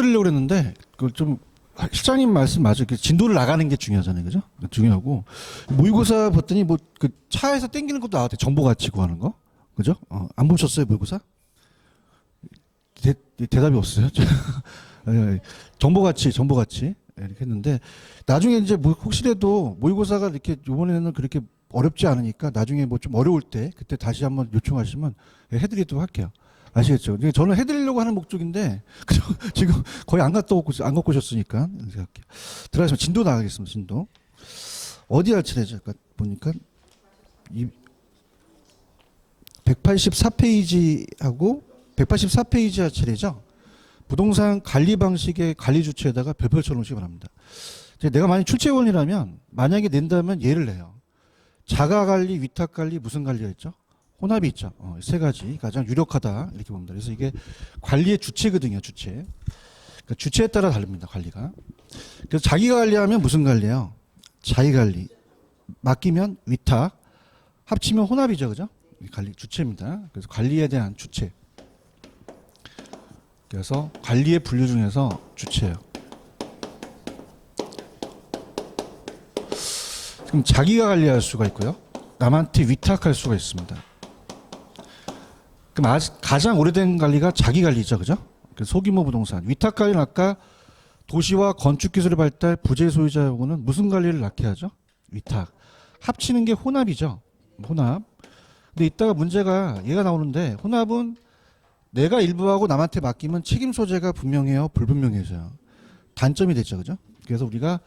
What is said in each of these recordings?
드리려고 했는데 그걸 좀 실장님 말씀 맞아요. 진도를 나가는 게 중요하잖아요, 그죠? 중요하고 모의고사 봤더니 뭐 그 차에서 땡기는 것도 나왔대. 정보 가치 구하는 거, 그죠? 안 보셨어요 모의고사? 대답이 없어요. 정보 가치 이렇게 했는데 나중에 이제 뭐 혹시라도 모의고사가 이렇게 이번에는 그렇게 어렵지 않으니까 나중에 뭐 좀 어려울 때 그때 다시 한번 요청하시면 해드리도록 할게요. 아시겠죠? 저는 해드리려고 하는 목적인데 지금 거의 안 갖고 오셨으니까 이렇게 할게요. 들어가시면 진도 나가겠습니다. 진도 어디 할 차례죠? 보니까 184페이지하고 184페이지 할 차례죠. 부동산 관리 방식의 관리 주체에다가 별표 쳐놓으시기 바랍니다. 내가 만약 출제원이라면 만약에 낸다면 예를 내요. 자가 관리, 위탁 관리, 무슨 관리가 있죠? 혼합이 있죠. 세 가지 가장 유력하다 이렇게 봅니다. 그래서 이게 관리의 주체거든요. 주체. 그러니까 주체에 따라 다릅니다. 관리가. 그래서 자기가 관리하면 무슨 관리예요? 자기 관리. 맡기면 위탁. 합치면 혼합이죠, 그죠? 관리 주체입니다. 그래서 관리에 대한 주체. 그래서 관리의 분류 중에서 주체예요. 그럼 자기가 관리할 수가 있고요. 남한테 위탁할 수가 있습니다. 그럼 가장 오래된 관리가 자기 관리죠, 그죠? 소규모 부동산. 위탁 관리는 아까 도시와 건축 기술의 발달, 부재 소유자 요구는 무슨 관리를 낳게 하죠? 위탁. 합치는 게 혼합이죠. 혼합. 근데 이따가 문제가 얘가 나오는데 혼합은 내가 일부하고 남한테 맡기면 책임 소재가 분명해요, 불분명해져요. 단점이 됐죠, 그죠? 그래서 우리가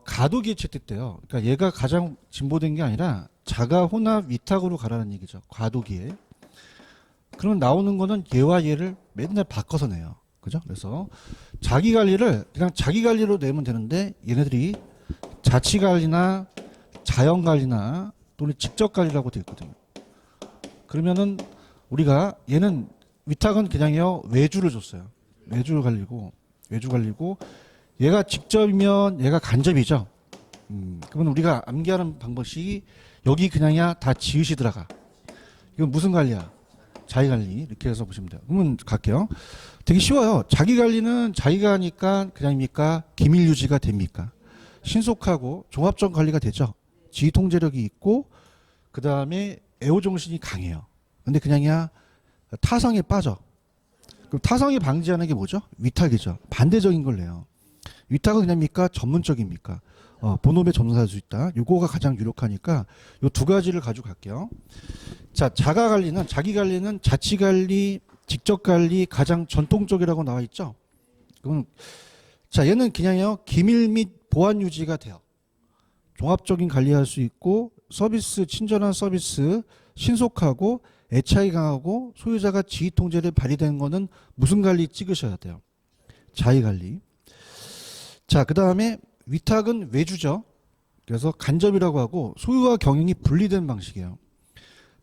가도기에 채택돼요. 그러니까 얘가 가장 진보된 게 아니라 자가 혼합 위탁으로 가라는 얘기죠. 과도기에. 그러면 나오는 거는 얘와 얘를 맨날 바꿔서 내요. 그죠? 그래서 자기 관리를 그냥 자기 관리로 내면 되는데 얘네들이 자치 관리나 자연 관리나 또는 직접 관리라고 되어 있거든요. 그러면은 우리가 얘는 위탁은 그냥요 외주를 줬어요. 외주 관리고 얘가 직접이면 얘가 간접이죠. 그러면 우리가 암기하는 방법이 여기 그냥이야 다 지읒이 들어가. 이건 무슨 관리야? 자기 관리 이렇게 해서 보시면 돼요. 그러면 갈게요. 되게 쉬워요. 자기 관리는 자기가 하니까 그냥입니까? 기밀 유지가 됩니까? 신속하고 종합적 관리가 되죠. 지휘 통제력이 있고 그 다음에 애호 정신이 강해요. 근데 그냥이야 타성에 빠져. 그럼 타성에 방지하는 게 뭐죠? 위탁이죠. 반대적인 걸 내요. 위탁은 그냥입니까? 전문적입니까? 본업에 전문화할 수 있다. 요거가 가장 유력하니까 요 두 가지를 가지고 갈게요. 자, 자가 관리는 자기 관리는 자치 관리, 직접 관리 가장 전통적이라고 나와 있죠. 그러면 자, 얘는 그냥요 기밀 및 보안 유지가 돼요. 종합적인 관리할 수 있고 서비스 친절한 서비스 신속하고 애착이 강하고 소유자가 지휘 통제를 발휘되는 거는 무슨 관리 찍으셔야 돼요. 자기 관리. 자, 그 다음에 위탁은 외주죠. 그래서 간접이라고 하고 소유와 경영이 분리된 방식이에요.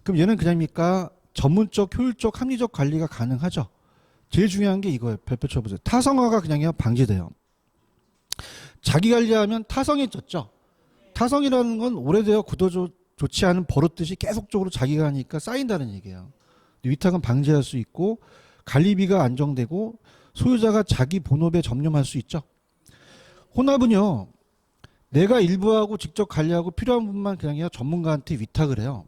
그럼 얘는 그냥입니까? 전문적, 효율적, 합리적 관리가 가능하죠. 제일 중요한 게 이거예요. 별표 쳐보세요. 타성화가 그냥요 방지돼요. 자기 관리하면 타성이 졌죠. 타성이라는 건 오래되어 구도 좋지 않은 버릇듯이 계속적으로 자기가 하니까 쌓인다는 얘기예요. 위탁은 방지할 수 있고 관리비가 안정되고 소유자가 자기 본업에 전념할 수 있죠. 혼합은요. 내가 일부하고 직접 관리하고 필요한 부분만 그냥 전문가한테 위탁을 해요.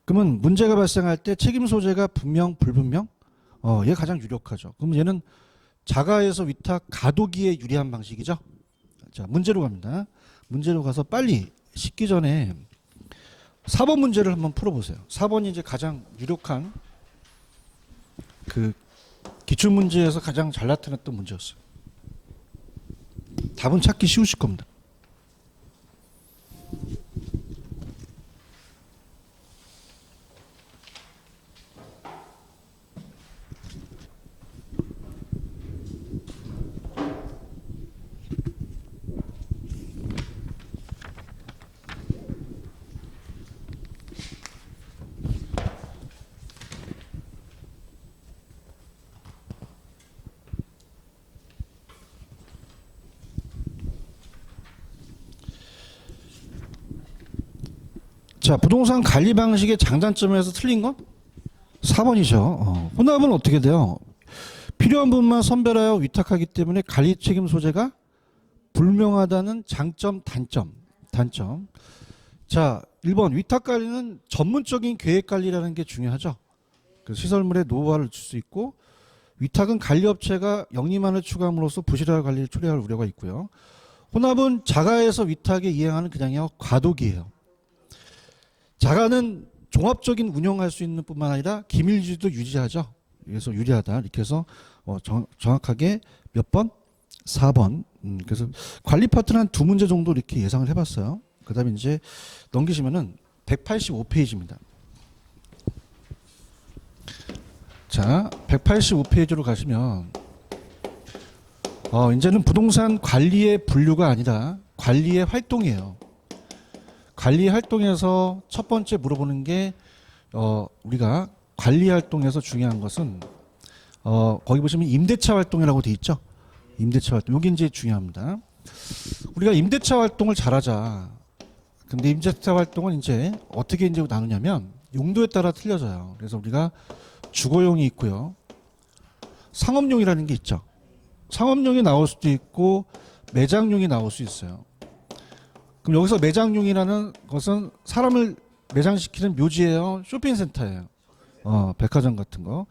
그러면 문제가 발생할 때 책임 소재가 분명 불분명? 얘가 가장 유력하죠. 그러면 얘는 자가에서 위탁 가도기에 유리한 방식이죠. 자, 문제로 갑니다. 문제로 가서 빨리 식기 전에 4번 문제를 한번 풀어보세요. 4번이 이제 가장 유력한 그 기출문제에서 가장 잘 나타났던 문제였어요. 답은 찾기 쉬우실 겁니다. 자, 부동산 관리 방식의 장단점에서 틀린 건 4번이죠. 혼합은 어떻게 돼요? 필요한 부분만 선별하여 위탁하기 때문에 관리 책임 소재가 불명하다는 장점, 단점. 자, 1번 위탁 관리는 전문적인 계획 관리라는 게 중요하죠. 그 시설물에 노후화를 줄 수 있고, 위탁은 관리업체가 영리만을 추구함으로써 부실한 관리를 초래할 우려가 있고요. 혼합은 자가에서 위탁에 이행하는 그냥이요 과도기예요. 자가는 종합적인 운영할 수 있는 뿐만 아니라 기밀주의도 유지하죠. 그래서 유리하다. 이렇게 해서 정확하게 몇 번? 4번. 그래서 관리 파트는 한 2문제 정도 이렇게 예상을 해봤어요. 그 다음에 이제 넘기시면은 185페이지입니다. 자, 185페이지로 가시면 이제는 부동산 관리의 분류가 아니라 관리의 활동이에요. 관리 활동에서 첫 번째 물어보는 게 우리가 관리 활동에서 중요한 것은 거기 보시면 임대차 활동이라고 돼 있죠. 임대차 활동. 여기 이제 중요합니다. 우리가 임대차 활동을 잘하자. 근데 임대차 활동은 이제 어떻게 이제 나누냐면 용도에 따라 틀려져요. 그래서 우리가 주거용이 있고요. 상업용이라는 게 있죠. 상업용이 나올 수도 있고 매장용이 나올 수 있어요. 그럼 여기서 매장용이라는 것은 사람을 매장시키는 묘지예요. 쇼핑센터예요. 백화점 같은 거.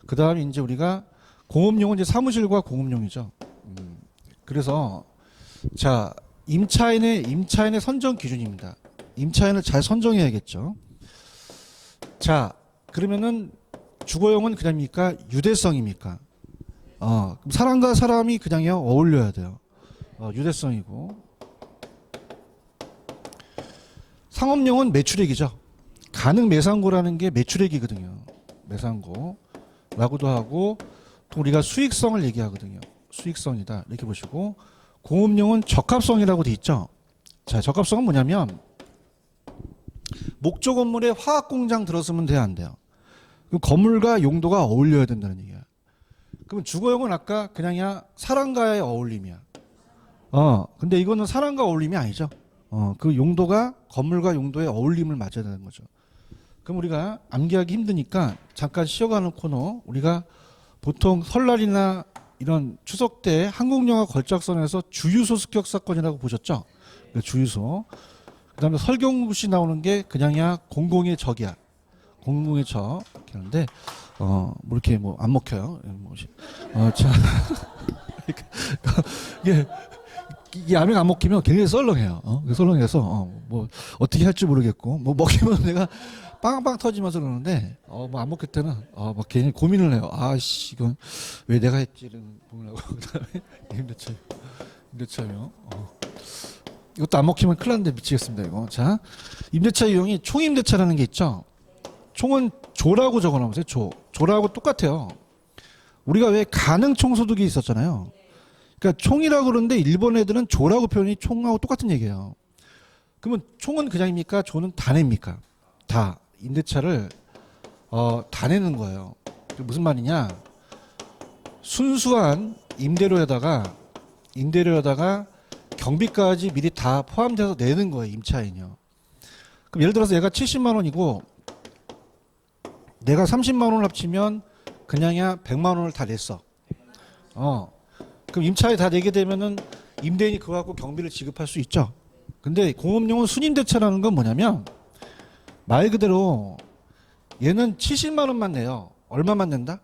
그 다음에 이제 우리가 공업용은 이제 사무실과 공업용이죠. 그래서 자, 임차인의 선정 기준입니다. 임차인을 잘 선정해야겠죠. 자, 그러면은 주거용은 그냥입니까? 유대성입니까? 그럼 사람과 사람이 그냥요 어울려야 돼요. 유대성이고. 상업용은 매출액이죠. 가능 매상고라는 게 매출액이거든요. 매상고라고도 하고 또 우리가 수익성을 얘기하거든요. 수익성이다 이렇게 보시고, 공업용은 적합성이라고 돼 있죠. 자, 적합성은 뭐냐면 목조 건물에 화학 공장 들어서면 돼야 안 돼요. 그 건물과 용도가 어울려야 된다는 얘기야. 그럼 주거용은 아까 그냥이야 사람과의 어울림이야. 근데 이거는 사람과 어울림이 아니죠. 그 용도가 건물과 용도의 어울림을 맞아야 되는 거죠. 그럼 우리가 암기하기 힘드니까 잠깐 쉬어가는 코너, 우리가 보통 설날이나 이런 추석 때 한국영화 걸작선에서 주유소 습격 사건이라고 보셨죠? 주유소. 그 다음에 설경구 씨 나오는 게 그냥이야 공공의 적이야. 공공의 적. 이렇게 하는데, 뭐 이렇게 뭐 안 먹혀요. 자. 이게 라면 안 먹히면 굉장히 썰렁해요. 썰렁해서 뭐 어떻게 할지 모르겠고, 뭐 먹히면 내가 빵빵 터지면서 그러는데 뭐 안 먹힐 때는 막 괜히 고민을 해요. 아씨 이건 왜 내가 했지는 보려고. 그다음에 임대차요. 이것도 안 먹히면 큰일 났는데 미치겠습니다 이거. 자, 임대차 유형이 총임대차라는 게 있죠. 총은 조라고 적어놓으세요. 조라고 똑같아요. 우리가 왜 가능 총소득이 있었잖아요. 그러니까 총이라고 그러는데 일본 애들은 조라고 표현이 총하고 똑같은 얘기예요. 그러면 총은 그냥입니까? 조는 다 냅니까? 다. 임대차를 다 내는 거예요. 무슨 말이냐? 순수한 임대료에다가 경비까지 미리 다 포함돼서 내는 거예요. 임차인이요. 그럼 예를 들어서 얘가 70만 원이고 내가 30만 원을 합치면 그냥이야 100만 원을 다 냈어. 그럼 임차에 다 내게 되면은 임대인이 그거 갖고 경비를 지급할 수 있죠. 근데 공업용은 순임대차라는 건 뭐냐면 말 그대로 얘는 70만 원만 내요. 얼마만 낸다?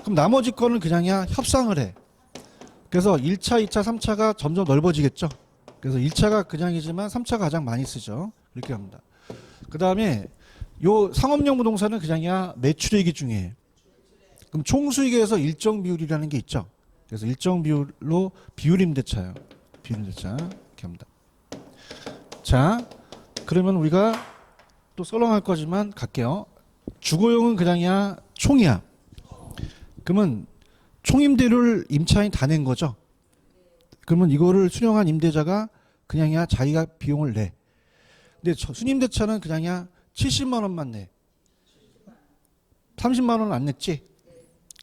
그럼 나머지 거는 그냥이야 협상을 해. 그래서 1차, 2차, 3차가 점점 넓어지겠죠. 그래서 1차가 그냥이지만 3차가 가장 많이 쓰죠. 이렇게 합니다. 그 다음에 요 상업용 부동산은 그냥이야 매출액이 중요해. 그럼 총수익에서 일정 비율이라는 게 있죠. 그래서 일정 비율로 비율임대차예요. 비율임대차 이렇게 합니다. 자, 그러면 우리가 또 썰렁할 거지만 갈게요. 주거용은 그냥이야 총이야. 그러면 총임대료를 임차인이 다 낸 거죠. 그러면 이거를 수령한 임대자가 그냥이야 자기가 비용을 내. 근데 순임대차는 그냥이야 70만 원만 내. 30만 원은 안 냈지.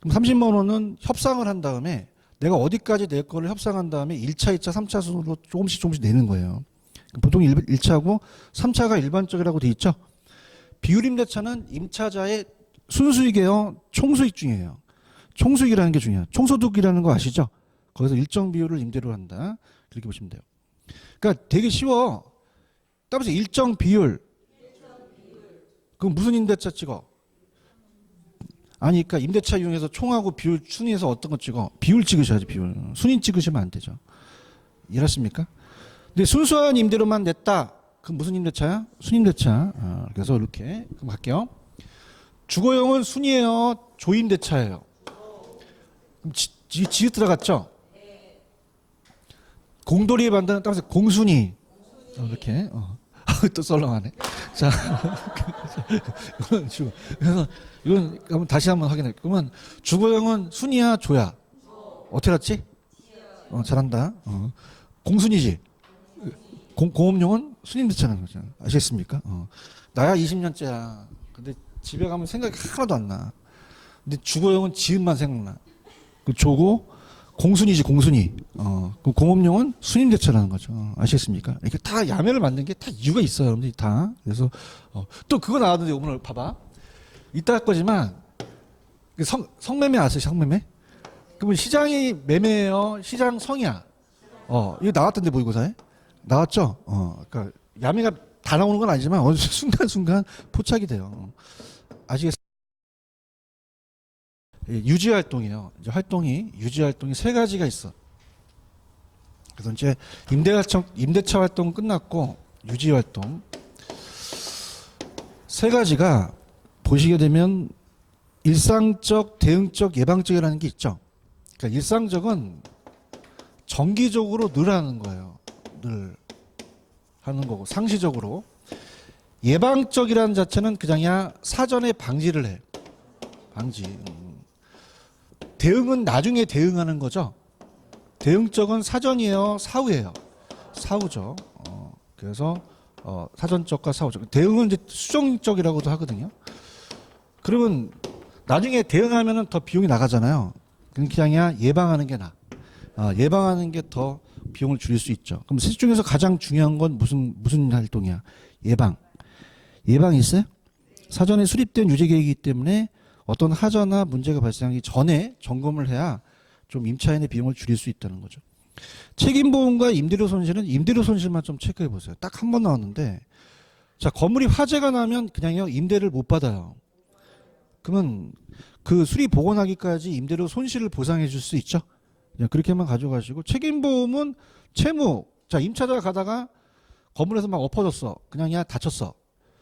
그럼 30만 원은 협상을 한 다음에 내가 어디까지 낼 거를 협상한 다음에 1차, 2차, 3차 순으로 조금씩 내는 거예요. 보통 1차고 3차가 일반적이라고 돼 있죠. 비율임대차는 임차자의 순수익이에요. 총수익 중이에요. 총수익이라는 게 중요해요. 총소득이라는 거 아시죠? 거기서 일정 비율을 임대료로 한다. 그렇게 보시면 돼요. 그러니까 되게 쉬워. 따라서 일정 비율. 그럼 무슨 임대차 찍어? 아니, 그러니까 임대차 이용해서 총하고 비율 순위에서 어떤 거 찍어? 비율 찍으셔야지, 비율. 순위 찍으시면 안 되죠. 이해하십니까? 근데 순수한 임대료만 냈다. 그럼 무슨 임대차야? 순임대차. 그래서 이렇게 그럼 갈게요. 주거용은 순이에요? 조임대차예요? 그럼 지읒 들어갔죠? 공돌이에 반대는 따라서 공순이. 이렇게. 또 썰렁하네. 자, 그래서 이건 한번 다시 한번 확인해. 그러면 주거용은 순이야, 조야? 어떻게 알았지? 잘한다. 공순이지. 공업용은 순임대차라는 거죠. 아시겠습니까? 나야 20년째야. 근데 집에 가면 생각이 하나도 안 나. 근데 주거용은 지음만 생각나. 그 조고 공순이지, 공순이. 그 공업용은 순임대차라는 거죠. 아시겠습니까? 이렇게 다 야매를 만든 게 다 이유가 있어요, 여러분들이 다. 그래서 또 그거 나왔는데 오늘 봐봐. 이따 할 거지만 성매매 아세요, 성매매? 그러면 시장이 매매예요, 시장 성이야. 이거 나왔던데 모의고사에 나왔죠. 그러니까 야매가 다 나오는 건 아니지만 어느 순간순간 포착이 돼요. 아시겠어요? 유지 활동이에요. 이제 유지 활동이 세 가지가 있어. 그래서 이제 임대차 활동 끝났고 유지 활동 세 가지가 보시게 되면 일상적, 대응적, 예방적이라는 게 있죠. 그러니까 일상적은 정기적으로 늘 하는 거예요. 늘 하는 거고 상시적으로. 예방적이라는 자체는 그냥이야 사전에 방지를 해. 방지. 대응은 나중에 대응하는 거죠. 대응적은 사전이에요, 사후예요? 사후죠. 그래서 사전적과 사후적. 대응은 이제 수정적이라고도 하거든요. 그러면 나중에 대응하면은 더 비용이 나가잖아요. 그냥이야 예방하는 게 나. 예방하는 게 더 비용을 줄일 수 있죠. 그럼 셋 중에서 가장 중요한 건 무슨 활동이야? 예방. 예방이 있어요? 사전에 수립된 유지 계획이기 때문에 어떤 하자나 문제가 발생하기 전에 점검을 해야 좀 임차인의 비용을 줄일 수 있다는 거죠. 책임보험과 임대료 손실은 임대료 손실만 좀 체크해 보세요. 딱 한 번 나왔는데, 자, 건물이 화재가 나면 그냥요 임대를 못 받아요. 그러면 그 수리 복원하기까지 임대료 손실을 보상해 줄 수 있죠. 그냥 그렇게만 가져가시고, 책임보험은 채무. 자, 임차자가 가다가 건물에서 막 엎어졌어. 그냥 다쳤어.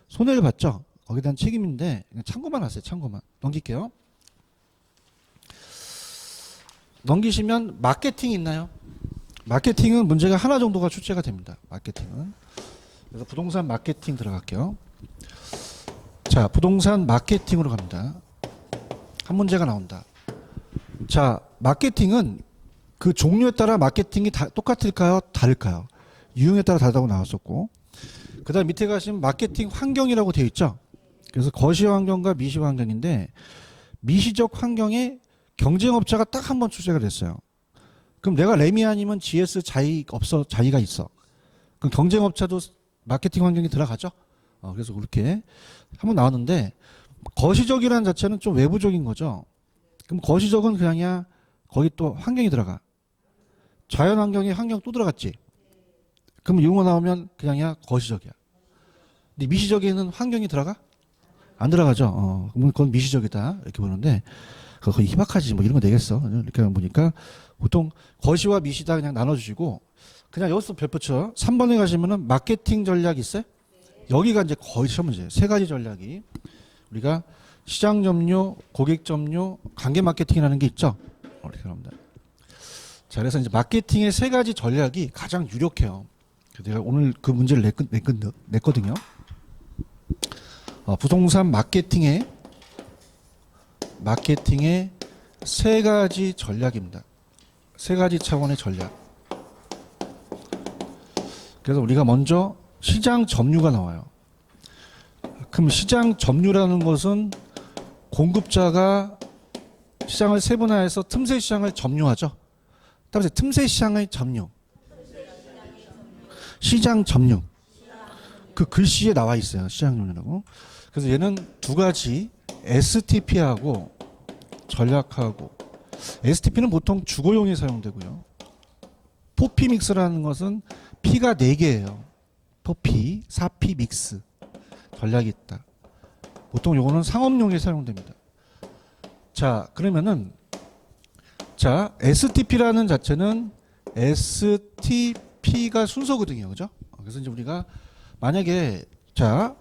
손해를 봤죠. 거기에 대한 책임인데 그냥 참고만 하세요. 참고만. 넘길게요. 넘기시면 마케팅 있나요? 마케팅은 문제가 하나 정도가 출제가 됩니다. 마케팅은. 그래서 부동산 마케팅 들어갈게요. 자, 부동산 마케팅으로 갑니다. 한 문제가 나온다. 자, 마케팅은 그 종류에 따라 마케팅이 똑같을까요? 다를까요? 유형에 따라 다르다고 나왔었고, 그 다음 밑에 가시면 마케팅 환경이라고 되어 있죠. 그래서 거시 환경과 미시 환경인데, 미시적 환경에 경쟁업자가 딱 한 번 출제가 됐어요. 그럼 내가 레미 아니면 GS 자기가 있어. 그럼 경쟁업자도 마케팅 환경이 들어가죠. 그래서 그렇게 한 번 나왔는데, 거시적이라는 자체는 좀 외부적인 거죠. 그럼 거시적은 그냥이야 거기 또 환경이 들어가. 자연 환경에 환경 또 들어갔지. 그럼 용어 나오면 그냥이야 거시적이야. 근데 미시적에는 환경이 들어가? 안 들어가죠. 그럼 그건 미시적이다 이렇게 보는데, 거의 희박하지 뭐 이런 거 되겠어. 이렇게 보니까 보통 거시와 미시다 그냥 나눠주시고, 그냥 여기서 별 붙여. 3번에 가시면은 마케팅 전략 있어요? 여기가 이제 거의 시험 문제예요. 세 가지 전략이 우리가 시장 점유, 고객 점유, 관계 마케팅이라는 게 있죠. 이렇게 합니다. 자, 그래서 이제 마케팅의 세 가지 전략이 가장 유력해요. 내가 오늘 그 문제를 냈거든요. 부동산 마케팅의 세 가지 전략입니다. 세 가지 차원의 전략. 그래서 우리가 먼저 시장 점유가 나와요. 그럼 시장 점유라는 것은 공급자가 시장을 세분화해서 틈새 시장을 점유하죠. 따라서 틈새 시장의 점유. 시장 점유. 그 글씨에 나와 있어요. 시장 점유라고. 그래서 얘는 두 가지 STP하고 전략하고 STP는 보통 주거용에 사용되고요. 포피 믹스라는 것은 P가 4개예요. 포피, 4P 믹스. 전략이 있다. 보통 요거는 상업용에 사용됩니다. 자, 그러면은 자, STP라는 자체는 STP가 순서거든요. 그죠? 그래서 이제 우리가 만약에 자,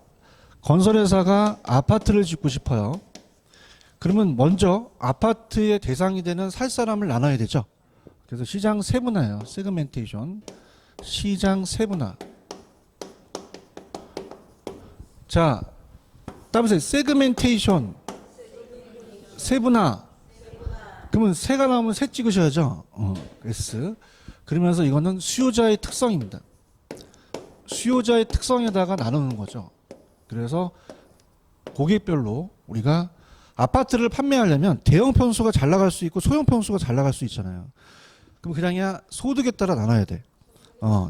건설회사가 아파트를 짓고 싶어요. 그러면 먼저 아파트의 대상이 되는 살 사람을 나눠야 되죠. 그래서 시장 세분화예요. 세그멘테이션. 시장 세분화. 자, 따라서 세그멘테이션. 세분화. 그러면 세가 나오면 세 찍으셔야죠. S. 그러면서 이거는 수요자의 특성입니다. 수요자의 특성에다가 나누는 거죠. 그래서 고객별로 우리가 아파트를 판매하려면 대형 평수가 잘 나갈 수 있고 소형 평수가 잘 나갈 수 있잖아요. 그럼 그냥 소득에 따라 나눠야 돼.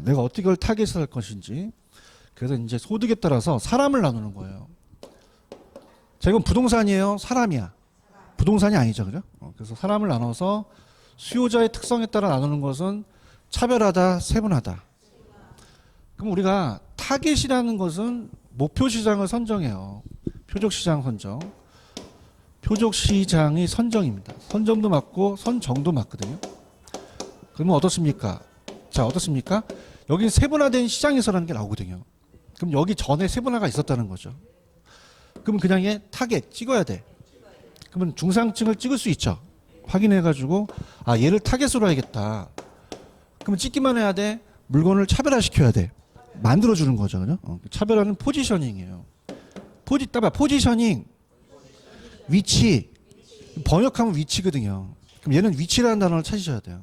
내가 어떻게 그걸 타겟을 할 것인지. 그래서 이제 소득에 따라서 사람을 나누는 거예요. 자, 이건 부동산이에요? 사람이야? 부동산이 아니죠. 그죠? 그래서 사람을 나눠서 수요자의 특성에 따라 나누는 것은 차별하다, 세분하다. 그럼 우리가 타겟이라는 것은 목표 시장을 선정해요. 표적 시장 선정. 표적 시장의 선정입니다. 선정도 맞고 선정도 맞거든요. 그러면 어떻습니까? 자, 어떻습니까? 여기 세분화된 시장에서라는 게 나오거든요. 그럼 여기 전에 세분화가 있었다는 거죠. 그럼 그냥 얘 타겟 찍어야 돼. 그러면 중상층을 찍을 수 있죠. 확인해가지고 아, 얘를 타겟으로 해야겠다. 그러면 찍기만 해야 돼. 물건을 차별화시켜야 돼. 만들어주는 거죠. 그죠? 차별화는 포지셔닝이에요. 포지셔닝. 위치. 번역하면 위치거든요. 그럼 얘는 위치라는 단어를 찾으셔야 돼요.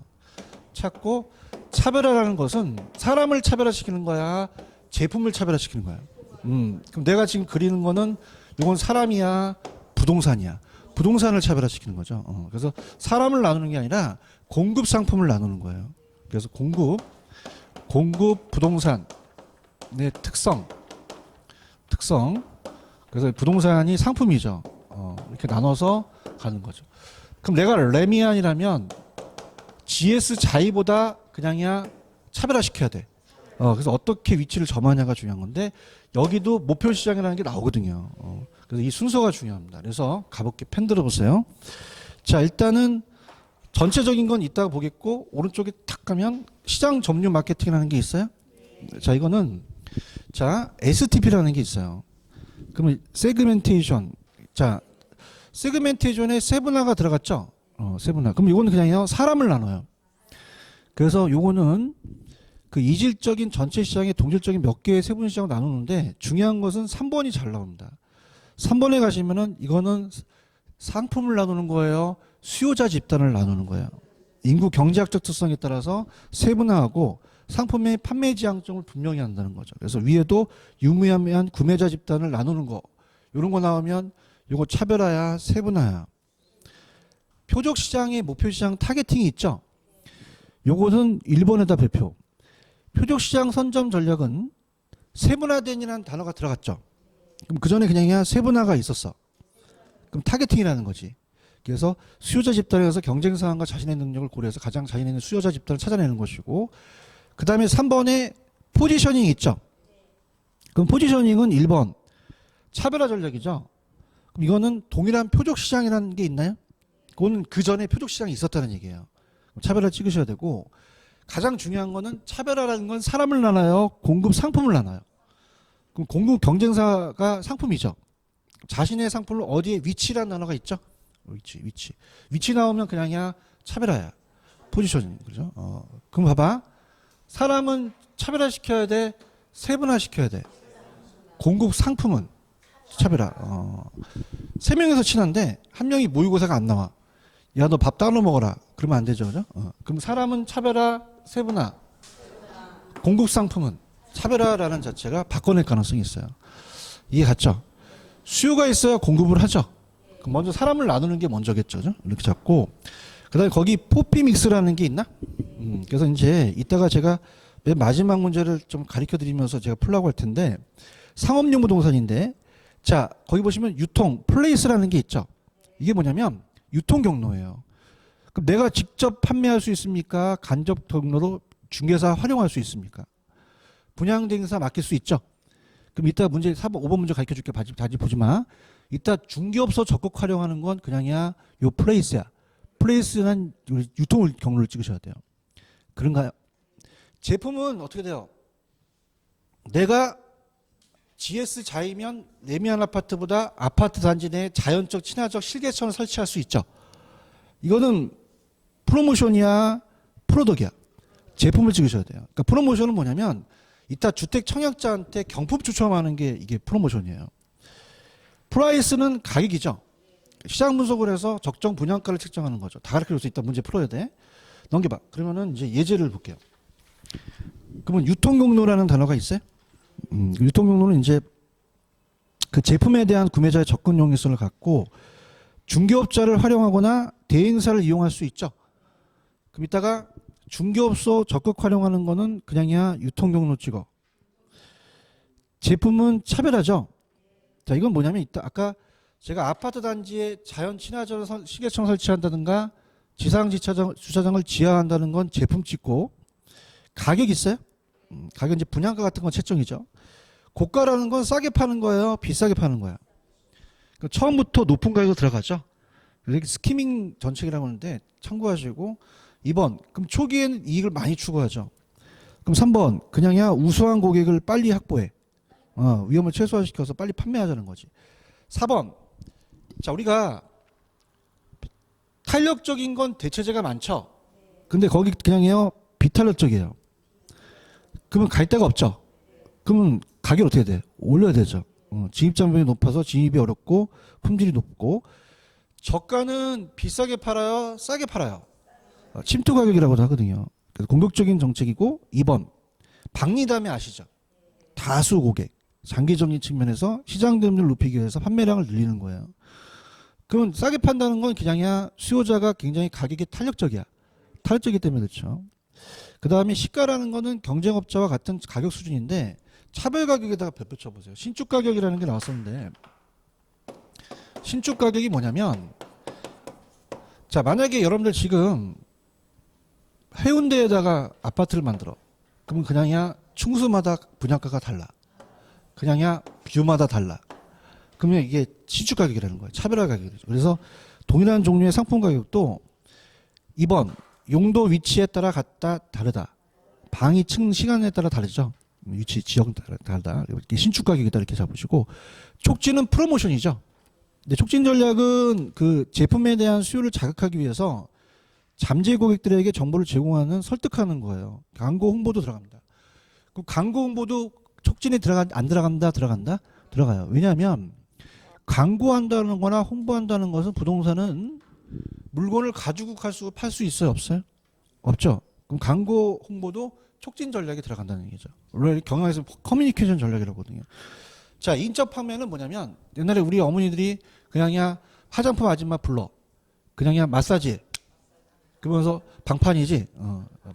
찾고 차별화라는 것은 사람을 차별화시키는 거야? 제품을 차별화시키는 거야? 그럼 내가 지금 그리는 거는 이건 사람이야? 부동산이야? 부동산을 차별화시키는 거죠. 그래서 사람을 나누는 게 아니라 공급 상품을 나누는 거예요. 그래서 공급 부동산의 특성. 그래서 부동산이 상품이죠. 이렇게 나눠서 가는 거죠. 그럼 내가 레미안이라면 GS 자이보다 그냥이야 차별화시켜야 돼. 그래서 어떻게 위치를 점하냐가 중요한 건데 여기도 목표 시장이라는 게 나오거든요. 그래서 이 순서가 중요합니다. 그래서 가볍게 펜 들어보세요. 자, 일단은 전체적인 건 이따가 보겠고 오른쪽에 탁 가면 시장 점유 마케팅이라는 게 있어요. 자, 이거는 자 STP라는 게 있어요. 그러면 세그멘테이션. 자, 세그멘테이션에 세분화가 들어갔죠. 세분화. 그럼 이거는 그냥요 사람을 나눠요. 그래서 요거는 그 이질적인 전체 시장의 동질적인 몇 개의 세분 시장을 나누는데 중요한 것은 3번이 잘 나옵니다. 3번에 가시면은 이거는 상품을 나누는 거예요. 수요자 집단을 나누는 거예요. 인구 경제학적 특성에 따라서 세분화하고 상품의 판매 지향점을 분명히 한다는 거죠. 그래서 위에도 유무함한 구매자 집단을 나누는 거. 이런 거 나오면 이거 차별화야, 세분화야. 표적 시장의 목표 시장 타겟팅이 있죠. 요것은 1번에다 발표. 표적 시장 선점 전략은 세분화된이라는 단어가 들어갔죠. 그럼 그 전에 그냥이야 세분화가 있었어. 그럼 타겟팅이라는 거지. 그래서 수요자 집단에 가서 경쟁 상황과 자신의 능력을 고려해서 가장 자신 있는 수요자 집단을 찾아내는 것이고, 그 다음에 3번에 포지셔닝이 있죠. 그럼 포지셔닝은 1번 차별화 전략이죠. 그럼 이거는 동일한 표적 시장이라는 게 있나요? 그건 그 전에 표적 시장이 있었다는 얘기예요. 차별화 찍으셔야 되고, 가장 중요한 거는 차별화라는 건 사람을 나눠요, 공급 상품을 나눠요. 그럼 공급 경쟁사가 상품이죠. 자신의 상품을 어디에 위치라는 단어가 있죠. 위치 나오면 그냥이야 차별화야, 포지셔닝. 그죠? 그럼 봐봐, 사람은 차별화시켜야 돼, 세분화시켜야 돼. 공급 상품은 차별화. 세 명이서 친한데 한 명이 모의고사가 안 나와. 야, 너 밥 따로 먹어라. 그러면 안 되죠, 그죠? 그럼 사람은 차별화, 세분화. 공급 상품은 차별화라는 자체가 바꿔낼 가능성이 있어요. 이해 갔죠? 수요가 있어야 공급을 하죠. 그럼 먼저 사람을 나누는 게 먼저겠죠, 그죠? 이렇게 잡고, 그다음에 거기 포피 믹스라는 게 있나? 그래서 이제 이따가 제가 맨 마지막 문제를 좀 가르쳐 드리면서 제가 풀라고 할 텐데, 상업용 부동산인데, 자, 거기 보시면 유통, 플레이스라는 게 있죠. 이게 뭐냐면 유통 경로예요. 그럼 내가 직접 판매할 수 있습니까? 간접 경로로 중개사 활용할 수 있습니까? 분양대행사 맡길 수 있죠. 그럼 이따 문제 4번, 5번 문제 가르쳐 줄게. 다시 보지 마. 이따 중개업소 적극 활용하는 건 그냥이야. 요 플레이스야. 플레이스는 유통 경로를 찍으셔야 돼요. 그런가요? 제품은 어떻게 돼요? 내가 GS 자이면 레미안 아파트보다 아파트 단지 내에 자연적 친화적 실개천을 설치할 수 있죠. 이거는 프로모션이야, 프로덕이야. 제품을 찍으셔야 돼요. 그러니까 프로모션은 뭐냐면 이따 주택 청약자한테 경품 추첨하는 게 이게 프로모션이에요. 프라이스는 가격이죠. 시장 분석을 해서 적정 분양가를 책정하는 거죠. 다 가르쳐줘서 이따 문제 풀어야 돼. 넘겨봐. 그러면은 이제 예제를 볼게요. 그러면 유통경로라는 단어가 있어요? 유통경로는 이제 그 제품에 대한 구매자의 접근 용이성을 갖고 중개업자를 활용하거나 대행사를 이용할 수 있죠. 그럼 이따가 중개업소 적극 활용하는 거는 그냥이야 유통경로 찍어. 제품은 차별하죠. 자, 이건 뭐냐면 이따 아까 제가 아파트 단지에 자연 친화적 시계청 설치한다든가 지상 주차장을 지하한다는 건 제품 찍고 가격 있어요? 가격 이제 분양가 같은 건 채점이죠. 고가라는 건 싸게 파는 거예요, 비싸게 파는 거예요. 그러니까 처음부터 높은 가격으로 들어가죠. 이렇게 스키밍 전책이라고 하는데 참고하시고 2번 그럼 초기에는 이익을 많이 추구하죠. 그럼 3번 그냥이야 우수한 고객을 빨리 확보해. 위험을 최소화시켜서 빨리 판매하자는 거지. 4번 자 우리가 탄력적인 건 대체재가 많죠. 근데 거기 그냥요 비탄력적이에요. 그러면 갈 데가 없죠. 그러면 가격 어떻게 돼? 올려야 되죠. 진입 장벽이 높아서 진입이 어렵고 품질이 높고 저가는 비싸게 팔아요, 싸게 팔아요. 침투 가격이라고 하거든요. 그래서 공격적인 정책이고 2번 박리담에 아시죠? 다수 고객 장기적인 측면에서 시장 점유율 높이기 위해서 판매량을 늘리는 거예요. 그럼 싸게 판다는 건 그냥이야 수요자가 굉장히 가격이 탄력적이야. 탄력적이기 때문에 그렇죠. 그 다음에 시가라는 거는 경쟁업자와 같은 가격 수준인데 차별 가격에다가 덧붙여 보세요. 신축 가격이라는 게 나왔었는데 신축 가격이 뭐냐면 자 만약에 여러분들 지금 해운대에다가 아파트를 만들어. 그러면 그냥이야 충수마다 분양가가 달라. 그냥이야 뷰마다 달라. 그러면 이게 신축 가격이라는 거예요. 차별화 가격이죠. 그래서 동일한 종류의 상품 가격도 2번 용도 위치에 따라 같다 다르다. 방위 층 시간에 따라 다르죠. 위치 지역 따라 다르다. 이렇게 신축 가격이다 이렇게 잡으시고 촉진은 프로모션이죠. 근데 촉진 전략은 그 제품에 대한 수요를 자극하기 위해서 잠재 고객들에게 정보를 제공하는 설득하는 거예요. 광고 홍보도 들어갑니다. 그럼 광고 홍보도 촉진에 안 들어간다 들어간다 들어가요. 왜냐하면 광고한다는 거나 홍보한다는 것은 부동산은 물건을 가지고 팔 수 있어요? 없어요? 없죠. 그럼 광고 홍보도 촉진 전략에 들어간다는 얘기죠. 원래 경영에서 커뮤니케이션 전략이라고 하거든요. 자, 인적 판매는 뭐냐면 옛날에 우리 어머니들이 그냥이야 화장품 아줌마 불러. 그냥이야 마사지. 그러면서 방판이지.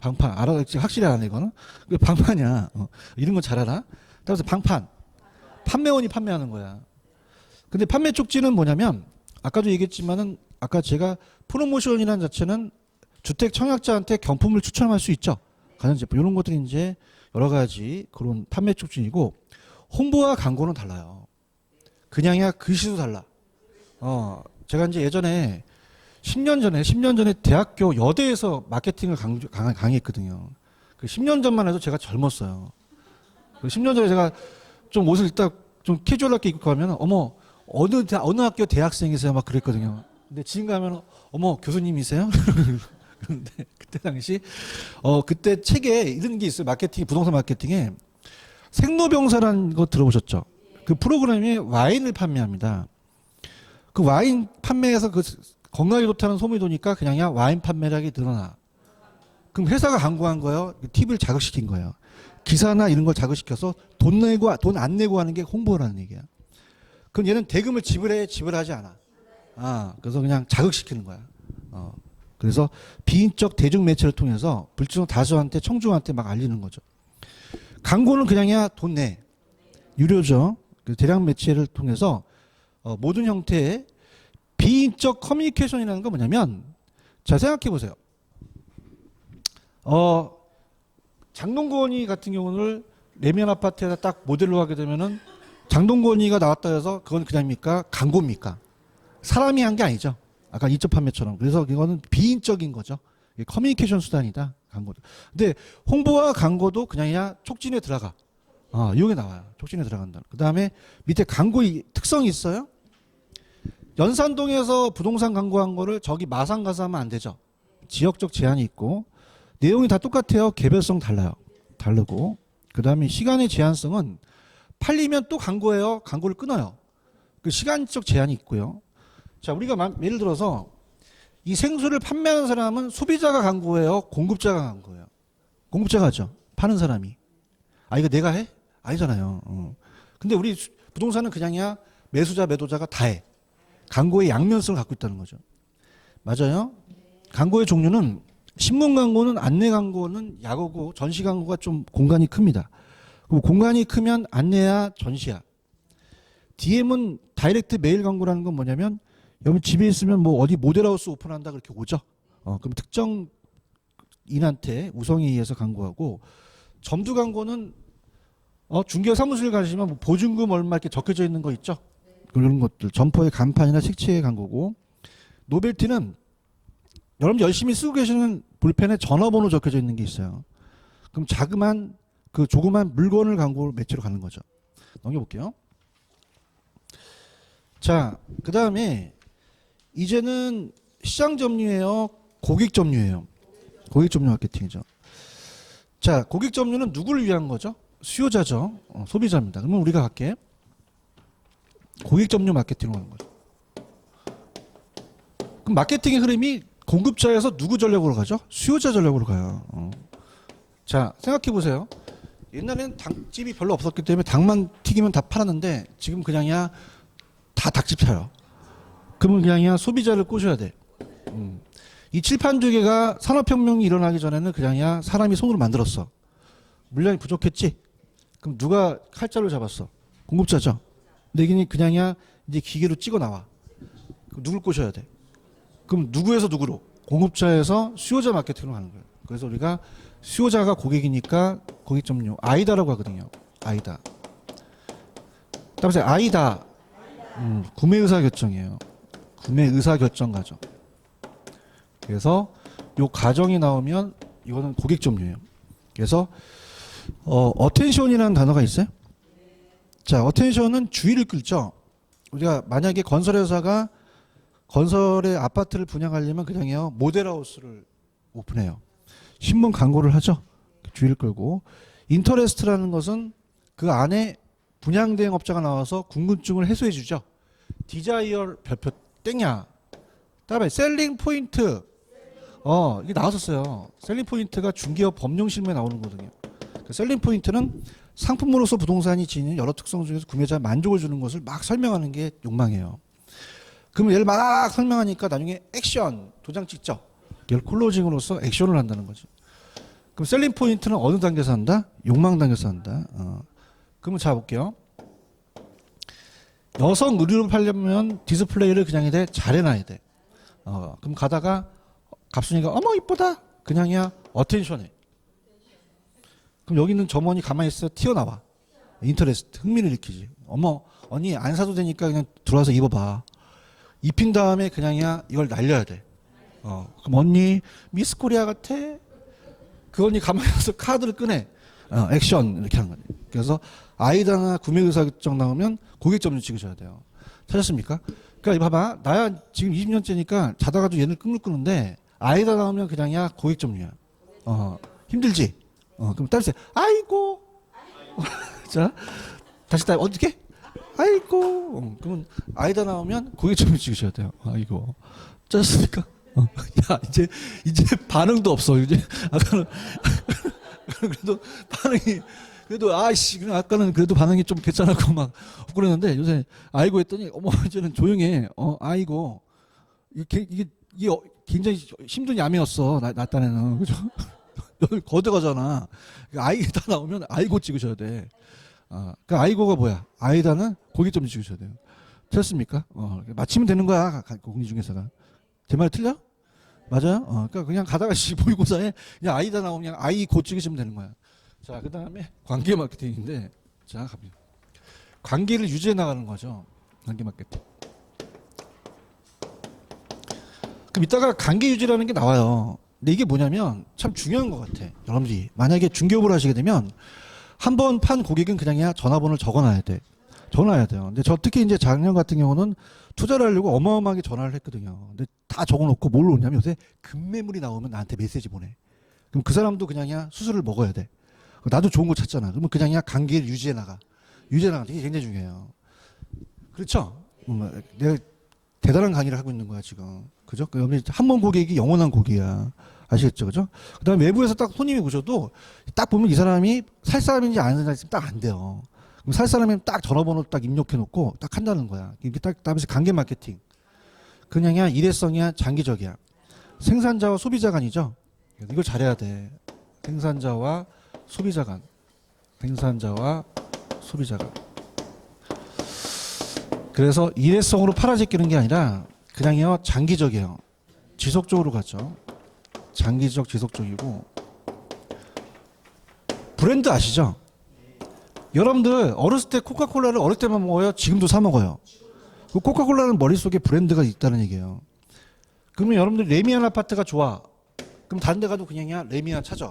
방판. 알아? 확실히 알아 이거는. 방판이야. 이런 거 잘 알아? 따라서 방판. 판매원이 판매하는 거야. 근데 판매 촉진은 뭐냐면 아까도 얘기했지만은 아까 제가 프로모션이라는 자체는 주택 청약자한테 경품을 추천할 수 있죠. 가전 제품 이런 것들이 이제 여러 가지 그런 판매 촉진이고 홍보와 광고는 달라요. 그냥이야 글씨도 달라. 제가 이제 예전에 10년 전에 대학교 여대에서 마케팅을 강의했거든요. 그 10년 전만 해도 제가 젊었어요. 그 10년 전에 제가 좀 옷을 딱 좀 캐주얼하게 입고 가면 어머 어느 학교 대학생이세요? 막 그랬거든요. 근데 지금 가면 어머 교수님이세요? 그런데 그때 당시 그때 책에 이런 게 있어요. 마케팅 부동산 마케팅에 생로병사라는 거 들어보셨죠? 그 프로그램이 와인을 판매합니다. 그 와인 판매에서 그 건강에 좋다는 소문이 도니까 그냥야 와인 판매량이 늘어나. 그럼 회사가 광고한 거예요. TV를 자극시킨 거예요. 기사나 이런 걸 자극시켜서 돈 안 내고 하는 게 홍보라는 얘기야. 그럼 얘는 대금을 지불해 지불하지 않아. 그래서 그냥 자극시키는 거야. 그래서 비인적 대중 매체를 통해서 불특정 다수한테 청중한테 막 알리는 거죠. 광고는 그냥이야 돈 내. 유료죠. 그 대량 매체를 통해서 모든 형태의 비인적 커뮤니케이션이라는 건 뭐냐면 자, 생각해 보세요. 장동건이 같은 경우는 레미안 아파트에다 딱 모델로 하게 되면은 장동건이가 나왔다 해서 그건 그냥입니까? 광고입니까? 사람이 한 게 아니죠. 아까 이적 판매처럼. 그래서 이거는 비인적인 거죠. 커뮤니케이션 수단이다. 광고도. 근데 홍보와 광고도 그냥이야 촉진에 들어가. 이게 나와요. 촉진에 들어간다. 그 다음에 밑에 광고 특성이 있어요. 연산동에서 부동산 광고한 거를 저기 마산 가서 하면 안 되죠. 지역적 제한이 있고 내용이 다 똑같아요. 개별성 달라요. 다르고 그 다음에 시간의 제한성은 팔리면 또 광고예요. 광고를 끊어요. 그 시간적 제한이 있고요. 자, 우리가 예를 들어서 이 생수를 판매하는 사람은 소비자가 광고예요. 공급자가 광고예요. 공급자가 하죠. 파는 사람이. 이거 내가 해? 아니잖아요. 근데 우리 부동산은 그냥이야 매수자 매도자가 다 해. 광고의 양면성을 갖고 있다는 거죠. 맞아요? 광고의 종류는 신문 광고는 안내 광고는 야구고 전시 광고가 좀 공간이 큽니다. 그리고 공간이 크면 안내야 전시야. DM은 다이렉트 메일 광고라는 건 뭐냐면 여러분 집에 있으면 뭐 어디 모델하우스 오픈한다 그렇게 오죠. 그럼 특정 인한테 우성에 의해서 광고하고 점두 광고는 중개 사무실 가시면 뭐 보증금 얼마 이렇게 적혀져 있는 거 있죠. 그런 것들 점포의 간판이나 색채의 광고고 노벨티는 여러분 열심히 쓰고 계시는 볼펜에 전화번호 적혀져 있는 게 있어요. 그럼 자그만 그 조그만 물건을 광고 매체로 가는 거죠. 넘겨볼게요. 자, 그 다음에 이제는 시장 점유예요, 고객 점유예요. 고객 점유 마케팅이죠. 자, 고객 점유는 누구를 위한 거죠? 수요자죠. 소비자입니다. 그러면 우리가 갈게. 고객 점유 마케팅으로 하는 거죠. 그럼 마케팅의 흐름이 공급자에서 누구 전략으로 가죠? 수요자 전략으로 가요. 자, 생각해 보세요. 옛날에는 닭집이 별로 없었기 때문에 닭만 튀기면 다 팔았는데 지금 그냥이야 다 닭집 사요. 그러면 그냥이야 소비자를 꼬셔야 돼. 이 칠판 두 개가 산업혁명이 일어나기 전에는 그냥이야 사람이 손으로 만들었어. 물량이 부족했지? 그럼 누가 칼자루 잡았어? 공급자죠. 근데 그냥이야 이제 기계로 찍어 나와. 그럼 누굴 꼬셔야 돼? 그럼 누구에서 누구로? 공급자에서 수요자 마케팅으로 가는 거예요. 그래서 우리가 수요자가 고객이니까 고객 점유 아이다라고 하거든요. 아이다. 따라서 아이다. 구매 의사 결정이에요. 구매 의사 결정 과정. 그래서 요 과정이 나오면 이거는 고객 점유예요. 그래서 어텐션이라는 단어가 있어요. 자, 어텐션은 주의를 끌죠. 우리가 만약에 건설회사가 건설의 아파트를 분양하려면 그냥요 모델하우스를 오픈해요. 신문 광고를 하죠. 주의를 끌고 인터레스트라는 것은 그 안에 분양 대행업자가 나와서 궁금증을 해소해 주죠. 디자이어 별표 땡이야. 다음에 셀링 포인트. 이게 나왔었어요. 셀링 포인트가 중개업 법령 실무에 나오는 거거든요. 그 셀링 포인트는 상품으로서 부동산이 지닌 여러 특성 중에서 구매자 만족을 주는 것을 막 설명하는 게 욕망이에요. 그러면 얘를 막 설명하니까 나중에 액션 도장 찍죠. 얘를 클로징으로서 액션을 한다는 거지. 그럼 셀링 포인트는 어느 단계에서 한다? 욕망 단계에서 한다. 그러면 자 볼게요. 여성 의류를 팔려면 디스플레이를 그냥 잘 해놔야 돼. 그럼 가다가 갑순이가 어머 이쁘다. 그냥이야 어텐션해. 그럼 여기 있는 점원이 가만히 있어 튀어나와. 인터레스트 흥미를 일으키지. 어머 언니 안 사도 되니까 그냥 들어와서 입어봐. 입힌 다음에 그냥이야 이걸 날려야 돼. 그럼 언니 미스 코리아 같아? 그 언니 가만히 있어서 카드를 꺼내. 액션 이렇게 하는 거예요. 그래서 아이다나 구매 의사 결정 나오면 고객 점유 찍으셔야 돼요. 찾았습니까? 그러니까 봐봐 나야 지금 20년째니까 자다가도 얘를 끄는데 아이다 나오면 그냥이야 고객 점유야. 힘들지? 그럼 따르세요. 아이고. 자 다시 어떻게? 아이고. 그러면 아이다 나오면 고객 점유 찍으셔야 돼요. 아이고. 찾았습니까? 야 이제 반응도 없어. 이제 아까는 그래도 반응이 그래도 아이씨 아까는 그래도 반응이 좀 괜찮았고 막 그러는데 요새 아이고 했더니 어머 이제는 조용해. 아이고 이게 굉장히 힘든 야매였어 나 딴에는 그죠? 여기 거대가잖아. 아이다 나오면 아이고 찍으셔야 돼. 그 아이고가 뭐야? 아이다는 고객 점유 찍으셔야 돼요. 틀렸습니까? 맞히면 되는 거야 공리 중개사가. 제 말 틀려? 맞아요? 그러니까 그냥 가다가 모의고사에 그냥 아이다 나오면 그냥 아이 곧 찍으시면 되는 거야. 자, 그 다음에 관계 마케팅인데, 자, 갑니다. 관계를 유지해 나가는 거죠. 관계 마케팅. 그럼 이따가 관계 유지라는 게 나와요. 근데 이게 뭐냐면 참 중요한 것 같아. 여러분들이 만약에 중개업을 하시게 되면 한 번 판 고객은 그냥 전화번호를 적어놔야 돼. 전화해야 돼요. 근데 저 특히 이제 작년 같은 경우는 투자를 하려고 어마어마하게 전화를 했거든요. 근데 다 적어놓고 뭘 놓냐면 요새 급매물이 나오면 나한테 메시지 보내. 그럼 그 사람도 그냥 수술을 먹어야 돼. 나도 좋은 거 찾잖아. 그러면 그냥 관계를 유지해 나가. 유지해 나가는 게 굉장히 중요해요. 그렇죠? 내가 대단한 강의를 하고 있는 거야 지금. 그죠? 한 번 고객이 영원한 고객이야. 아시겠죠? 그죠? 그 다음에 외부에서 딱 손님이 오셔도 딱 보면 이 사람이 살 사람인지 아는 사람인지 딱 안 돼요. 그럼 살 사람이면 딱 전화번호 딱 입력해 놓고 딱 한다는 거야. 이게 딱 다음에 관계 마케팅. 그냥이야 일회성이야 장기적이야. 생산자와 소비자 간이죠. 이걸 잘해야 돼. 생산자와 소비자 간. 생산자와 소비자 간. 그래서 일회성으로 팔아제끼는 게 아니라 그냥요 장기적이에요. 지속적으로 가죠. 장기적 지속적이고. 브랜드 아시죠? 여러분들 어렸을 때 코카콜라를 어릴 때만 먹어요? 지금도 사 먹어요? 그 코카콜라는 머릿속에 브랜드가 있다는 얘기예요. 그러면 여러분들 레미안 아파트가 좋아. 그럼 다른 데 가도 그냥이야 레미안 찾아.